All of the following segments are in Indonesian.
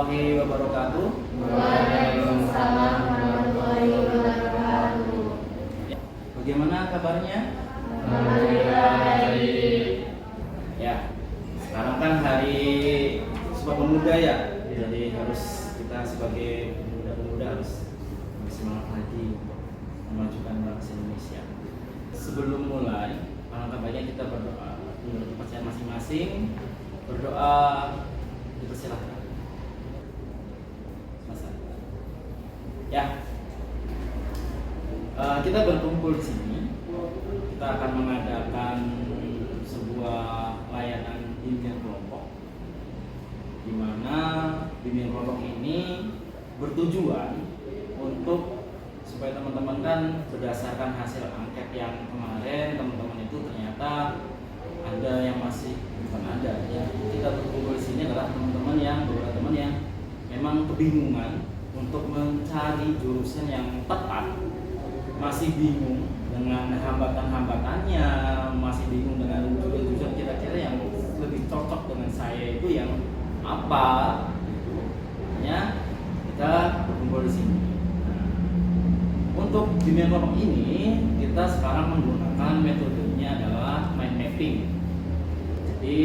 warahmatullahi wabarakatuh. Waalaikumsalam warahmatullahi wabarakatuh. Bagaimana kabarnya? Alhamdulillah baik. Ya, sekarang kan hari Sumpah Pemuda ya. Jadi harus kita sebagai pemuda-pemuda harus semangat lagi untuk memajukan bangsa Indonesia. Sebelum mulai, alangkah baiknya kita berdoa menurut kepercayaan masing-masing. Berdoa dipersilahkan. Ya, kita berkumpul di sini. Kita akan mengadakan sebuah layanan bimbingan kelompok, di mana bimbingan kelompok ini bertujuan untuk supaya teman-teman kan berdasarkan hasil angket yang kemarin teman-teman itu ternyata ada yang masih bukan ada ya. Kita berkumpul di sini adalah teman-teman yang beberapa teman yang memang kebingungan untuk mencari jurusan yang tepat, masih bingung dengan hambatan-hambatannya, masih bingung dengan jurusan kira-kira yang lebih cocok dengan saya itu yang apa, gitu. Ya, kita berkumpul di sini. Nah, untuk bimbingan kelompok ini kita sekarang menggunakan metodenya adalah mind mapping. Jadi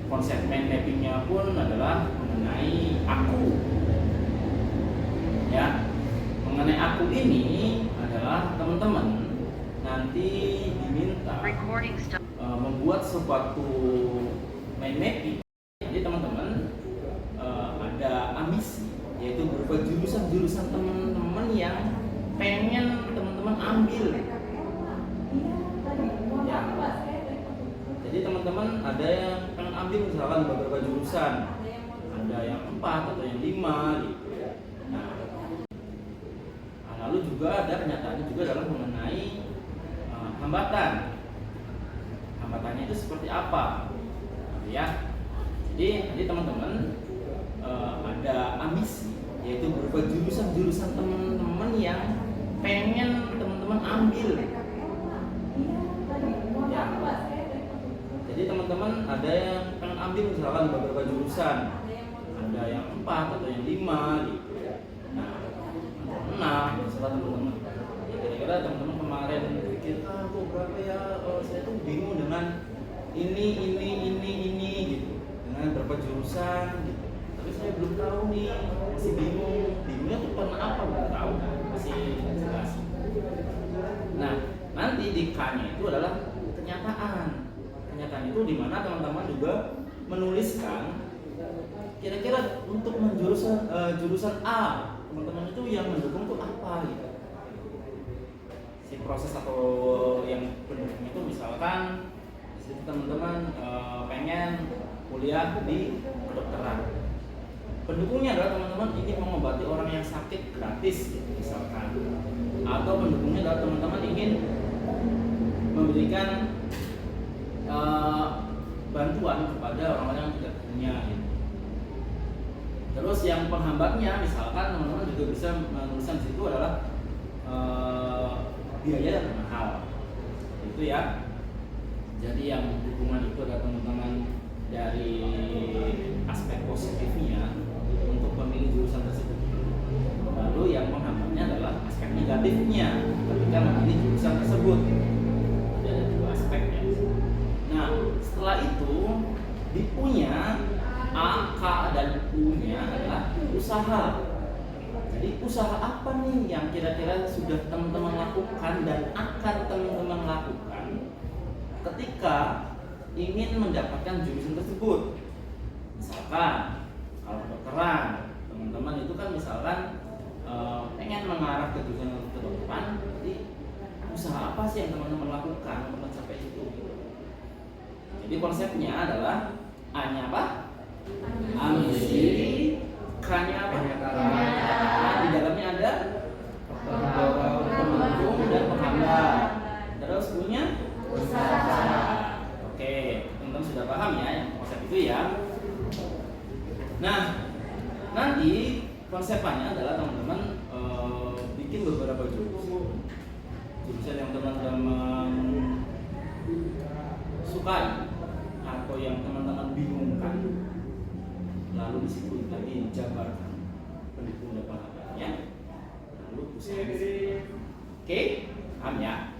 konsep mind mappingnya pun adalah mengenai aku. Ya, mengenai aku ini adalah teman-teman nanti diminta membuat suatu mind mapping. Jadi teman-teman ada ambisi, yaitu berupa jurusan-jurusan teman-teman yang pengen teman-teman ambil. Ya. Jadi teman-teman ada yang pengen ambil misalkan beberapa jurusan, ada yang 4 atau yang 5 gitu. Lalu juga ada kenyataannya juga adalah mengenai hambatan. Hambatannya itu seperti apa? Ya. Jadi teman-teman ada ambisi, yaitu berupa jurusan-jurusan teman-teman yang pengen teman-teman ambil. Ya. Jadi teman-teman ada yang pengen ambil misalkan beberapa jurusan, ada yang 4 atau yang 5 gitu. Nah, setelah teman-teman, ya kira-kira teman-teman kemarin pikir, kok berapa ya? Saya tuh bingung dengan ini gitu, dengan berapa jurusan gitu. Tapi saya belum tahu nih, masih bingung. Bingungnya tuh karena apa? Belum tahu, masih jelas. Nah, nanti di K-nya itu adalah kenyataan. Kenyataan itu di mana teman-teman juga menuliskan kira-kira untuk jurusan A. Teman-teman itu yang mendukung tuh apa gitu. Si proses atau yang pendukung itu misalkan teman-teman pengen kuliah di kedokteran. Pendukungnya adalah teman-teman ingin mengobati orang yang sakit gratis gitu, misalkan. Atau pendukungnya adalah teman-teman ingin memberikan bantuan kepada orang-orang yang tidak punya gitu. Terus yang penghambatnya misalkan teman-teman juga bisa menuliskan di situ adalah biaya yang mahal. Itu ya. Jadi yang dukungan itu adalah teman-teman dari aspek positifnya untuk memilih jurusan tersebut. Lalu yang penghambatnya adalah aspek negatifnya ketika memilih jurusan tersebut. Jadi ada dua aspeknya. Nah, setelah itu di punya A, K, dan U-nya adalah usaha. Jadi usaha apa nih yang kira-kira sudah teman-teman lakukan dan akan teman-teman lakukan ketika ingin mendapatkan jurusan tersebut? Misalkan kalau kedokteran, teman-teman itu kan misalkan pengen mengarah ke jurusan kedokteran, jadi usaha apa sih yang teman-teman lakukan untuk mencapai itu? Jadi konsepnya adalah A-nya apa? Ambisi, K-nya apa? Di dalamnya ada pendukung dan penghambat. Terus U-nya usaha. Oke, teman-teman sudah paham ya yang konsep itu ya. Nah, nanti konsepannya adalah teman-teman bikin beberapa jurusan yang teman-teman sukai atau yang teman-teman bingungkan. Lalu di situ tadi dijabarkan pendukung dan penghambatnya, lalu usaha di situ. Oke, paham ya?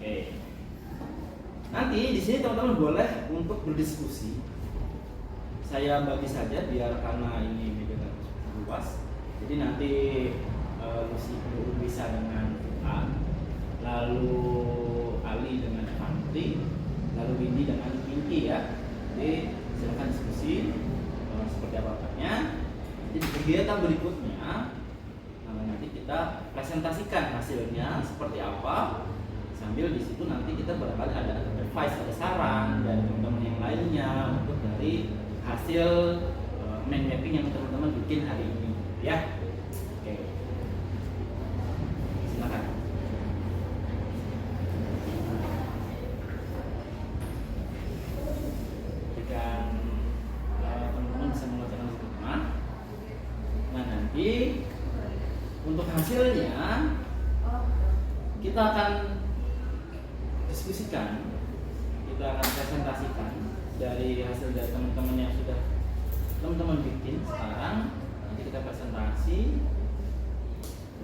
Oke. Nanti di sini teman-teman boleh untuk berdiskusi. Saya bagi saja biar karena ini media luas. Jadi nanti Lucy bisa dengan A, lalu Ali dengan Fantri, lalu Windy dengan Pinky ya. Jadi silakan diskusi seperti apa-apanya. Jadi di kegiatan berikutnya nanti kita presentasikan hasilnya seperti apa. Sambil di situ nanti kita barangkali ada advice, ada saran dari teman-teman yang lainnya untuk dari hasil mind mapping yang teman-teman bikin hari ini ya. Oke. Silakan. Jika teman-teman bisa mengerjakan di rumah. Nah, nanti untuk hasilnya kita akan diskusikan, kita akan presentasikan dari hasil dari teman-teman yang sudah teman-teman bikin sekarang. Nanti kita presentasi,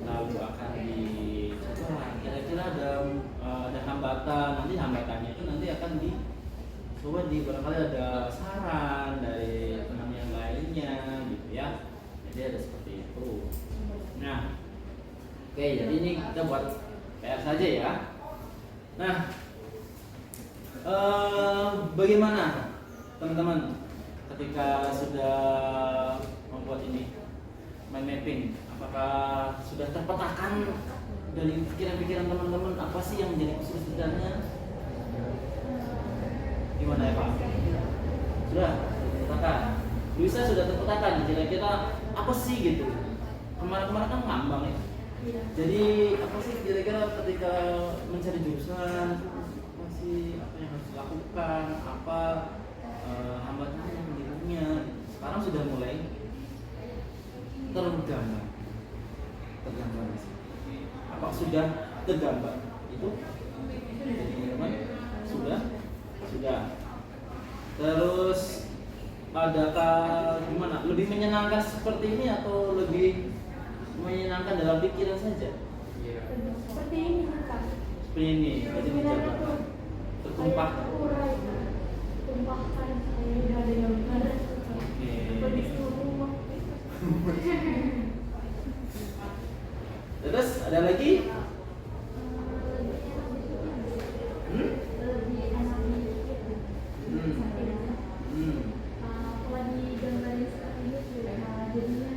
lalu akan dicoba kira-kira ada hambatan. Nanti hambatannya itu nanti akan dicoba barangkali ada saran dari teman yang lainnya gitu ya. Jadi ada seperti itu. Nah, oke, jadi ini kita buat PR saja ya. Nah, bagaimana teman-teman ketika sudah membuat ini mind mapping? Apakah sudah terpetakan dari pikiran-pikiran teman-teman apa sih yang menjadi kesulitannya? Gimana ya Pak? Sudah terpetakan. Luisa sudah terpetakan kira-kira apa sih gitu? Kemarin-kemarin kan ngambang ya. Jadi apa sih kira-kira ketika mencari jurusan apa sih apa yang harus dilakukan, apa hambatan yang menurutnya? Sekarang sudah mulai tergambar di sini. Apa sudah tergambar itu? Jadi teman-teman sudah. Terus adakah gimana? Lebih menyenangkan seperti ini atau lebih menyenangkan dalam pikiran saja? Iya. Seperti ini Pak. Seperti ini, jadi menjaga tertumpah. Tumpahkan saya udah ada yang benar. Oke. Seperti semua. Terus ada lagi? Lebih enak dikit. Kalau digambarin seperti ini jadinya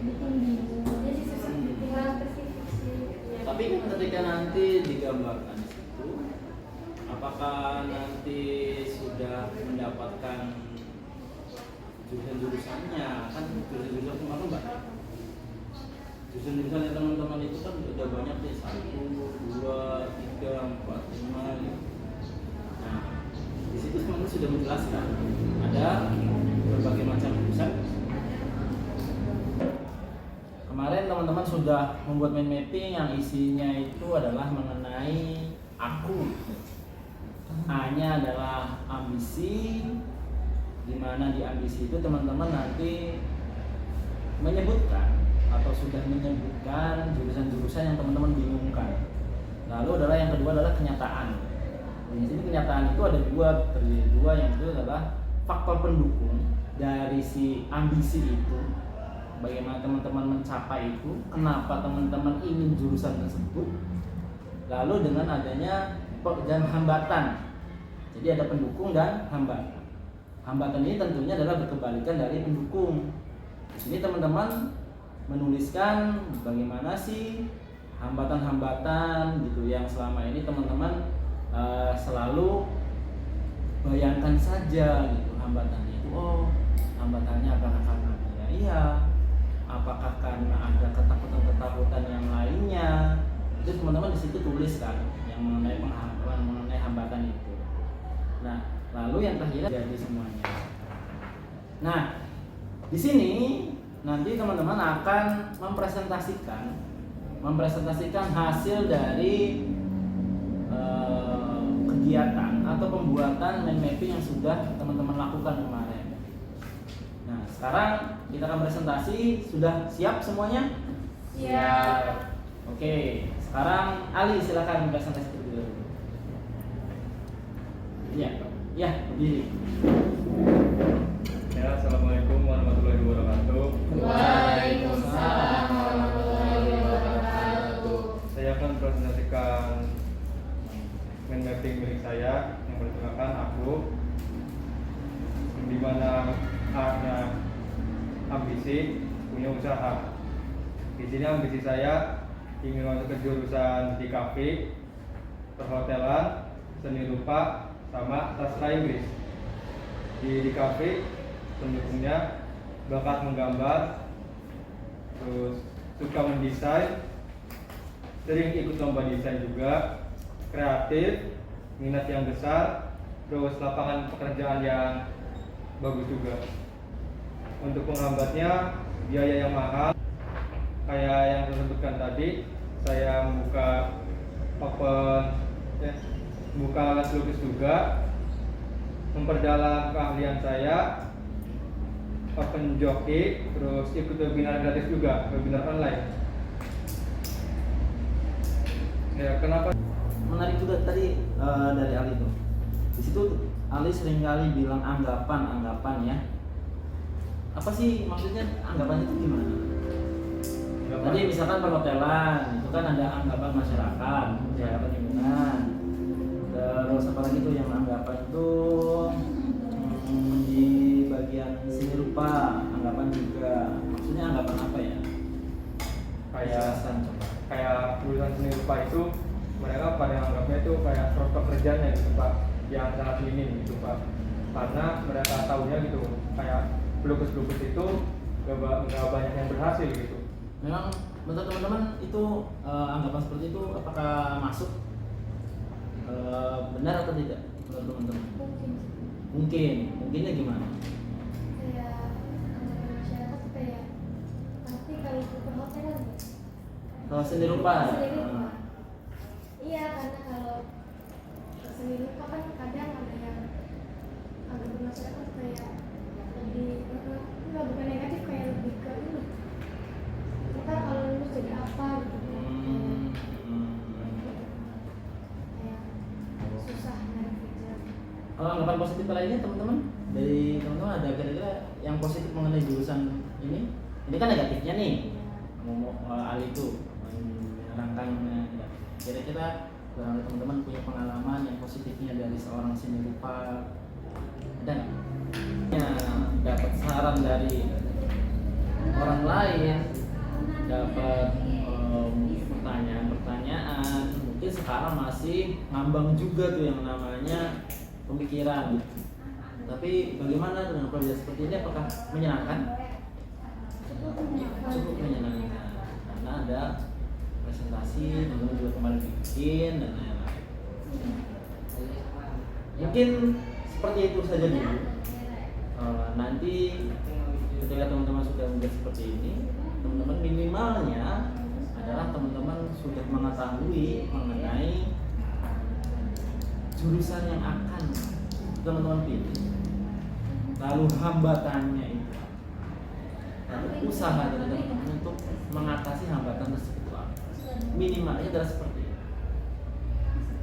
bikin bingung. Jadi susah tinggal spesifik sih. Tapi kan ketika nanti digambarkan di situ, apakah nanti sudah mendapatkan jurusan-jurusannya? Kan jurusan-jurusan kemarin banyak. Jurusan-jurusan yang teman-teman itu kan udah banyak nih, 1, 2, 3, 4, 5 gitu. Nah, di situ teman-teman sudah menjelaskan ada berbagai macam jurusan. Kemarin teman-teman sudah membuat mind mapping yang isinya itu adalah mengenai aku. A-nya adalah ambisi, di mana di ambisi itu teman-teman nanti menyebutkan atau sudah menyebutkan jurusan-jurusan yang teman-teman bingungkan. Lalu adalah yang kedua adalah kenyataan. Di sini kenyataan itu ada terdiri dua, yang itu adalah faktor pendukung dari si ambisi itu. Bagaimana teman-teman mencapai itu, kenapa teman-teman ingin jurusan tersebut, lalu dengan adanya dan hambatan. Jadi ada pendukung dan hambatan. Hambatan ini tentunya adalah berkebalikan dari pendukung. Di sini teman-teman menuliskan bagaimana sih hambatan-hambatan gitu yang selama ini teman-teman selalu bayangkan saja gitu hambatannya itu. Oh, hambatannya apakah karena biaya? Apakah karena ada ketakutan-ketakutan yang lainnya? Itu teman-teman di situ tuliskan yang mengenai mengenai hambatan itu. Nah, lalu yang terakhir jadi semuanya. Nah, di sini nanti teman-teman akan mempresentasikan hasil dari kegiatan atau pembuatan mind mapping yang sudah teman-teman lakukan kemarin. Nah, sekarang kita akan presentasi. Sudah siap semuanya? Siap. Oke, sekarang Ali silakan presentasi dulu. Ya, ya, berdiri. Ya, assalamualaikum warahmatullahi wabarakatuh. Waalaikumsalam warahmatullahi wabarakatuh. Saya akan presentasikan mind mapping milik saya yang bertemakan aku, di mana A-nya ambisi, punya usaha. Di sini ambisi saya ingin masuk ke jurusan di kafe, perhotelan, seni rupa, sama sastra Inggris. Di kafe pendukungnya bakat menggambar, terus suka mendesain, sering ikut lomba desain juga, kreatif, minat yang besar, terus lapangan pekerjaan yang bagus juga. Untuk penghambatnya biaya yang mahal, kayak yang saya sebutkan tadi, saya buka les lukis juga, memperdalam keahlian saya, open joki, terus ikut webinar gratis juga, webinar online. Ya, kenapa? Menarik juga tadi dari Ali itu. Di situ Ali seringkali bilang anggapan ya. Apa sih maksudnya anggapan itu gimana? Tadi misalkan perhotelan itu kan ada anggapan masyarakat lingkungan. Terus apalagi tuh yang anggapan itu di bagian seni rupa anggapan juga. Maksudnya anggapan apa ya? Kayak lulusan seni rupa itu mereka pada anggapnya itu kayak prospek kerjanya gitu Pak, yang sangat minim gitu Pak, karena mereka tahunya gitu kayak pelukis-pelukis itu nggak banyak yang berhasil gitu. Memang menurut teman-teman itu anggapan seperti itu apakah masuk benar atau tidak menurut teman-teman? Mungkinnya gimana? Kayak anggapan masyarakat tuh kayak pasti kalau ke perhotelan ya. Kalau seni rupa. Seni rupa. Iya, karena kalau seni rupa kan kadang ada yang anggapan masyarakat kayak lebih enggak, bukan negatif, kayak lebih ke ini. Ntar kalau lulus jadi apa gitu. Kayak susah nyari kerja. Kalau anggapan positif lainnya teman-teman dari teman-teman ada kira-kira yang positif mengenai jurusan ini? Ini kan negatifnya nih. Ngomong Ali itu menerangkan kira-kira barangkali teman-teman punya pengalaman yang positifnya dari seorang seni rupa, ada nggak? Ya, dapat saran dari orang lain, dapat pertanyaan-pertanyaan, mungkin sekarang masih ngambang juga tuh yang namanya pemikiran. Tapi bagaimana dengan proyek seperti ini? Apakah menyenangkan? Cukup menyenangkan karena ada presentasi, teman-teman juga kemarin bikin dan lain-lain. Mungkin seperti itu saja dulu. Nanti ketika teman-teman sudah menjadi seperti ini, teman-teman minimalnya adalah teman-teman sudah mengetahui mengenai jurusan yang akan teman-teman pilih, lalu hambatannya itu, lalu usaha dari teman-teman untuk mengatasi hambatan tersebut. Minimalnya adalah seperti itu.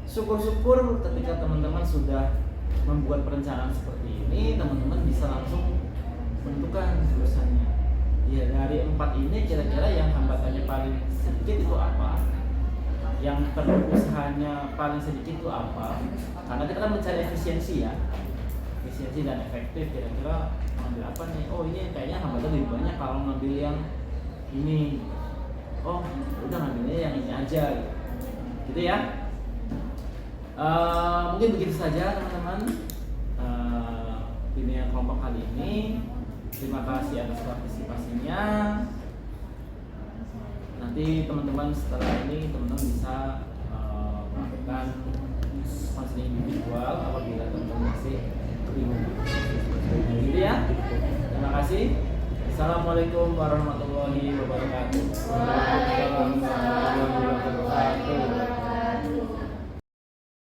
Syukur-syukur ketika teman-teman sudah membuat perencanaan seperti ini, teman-teman bisa langsung menentukan jurusannya. Ya, dari 4 ini kira-kira yang hambatannya paling sedikit itu apa? Yang perlu usahanya paling sedikit itu apa? Karena kita kan mencari efisiensi ya, efisiensi dan efektif. Kira-kira ngambil apa nih? Oh, ini kayaknya hambatan lebih banyak kalau ngambil yang ini. Oh, udah ngambilnya yang ini aja gitu ya. Mungkin begitu saja teman-teman dunia kelompok kali ini. Terima kasih atas partisipasinya. Nanti teman-teman setelah ini teman-teman bisa melakukan konseling individual apabila teman-teman masih bingung. Gitu ya. Terima kasih. Assalamualaikum warahmatullahi wabarakatuh. Waalaikumsalam.